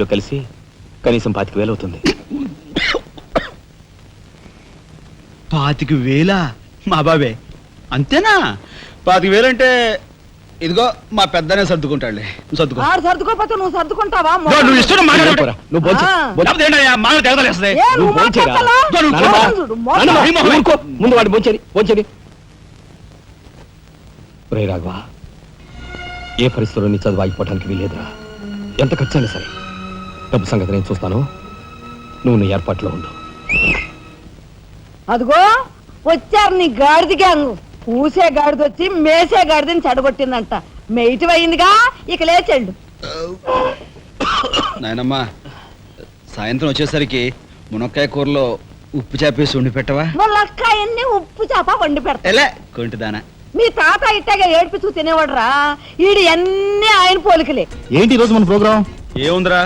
కలిసి కనీసం 25,000 అవుతుంది. 25,000 మా బాబే అంతేనా? 25,000 అంటే ఇదిగో మా పెద్దనే సర్దుకుంటాడులే. నువ్వు సర్దుకో. ఆడు సర్దుకోపోతే నువ్వు సర్దుకుంటావా? నువ్వు ఇష్టం పోరా, నువ్వు భోంచే. ఏ, నువ్వు మాట్లాడతావా? ముందు వాడు భోంచేది. రే రాఘవ, ఏ పరిస్థితుల్లో నీ చదువు ఆగిపోవడానికి వీలేదురా. ఎంత ఖర్చైనా సరే డబ్బు సంగతి నేను చూస్తాను. నువ్వు నీ ఏర్పాట్లో ఉండు. అదిగో వచ్చారు నీ గాడిద గ్యాంగ్. పూసే గాడిద వచ్చి మేసే గాడిదని చెడగొట్టిందంట. మెయిటి అయిందిగా, ఇక లేచెండు. నాయనమ్మా, సాయంత్రం వచ్చేసరికి మునక్కాయ కూరలో ఉప్పు చేపేసి వండి పెట్టవా? ములక్కాయన్ని ఉప్పు చేప వండి పెడతా. ఎలా కొంటిదానా? మీ తాత ఇట్టగా ఏడ్పిస్తూ తినేవాడురా. ఈడు అన్ని ఆయన పోలికలే. ఏంటి ఈ రోజు మన ప్రోగ్రాం? ఏముందిరా,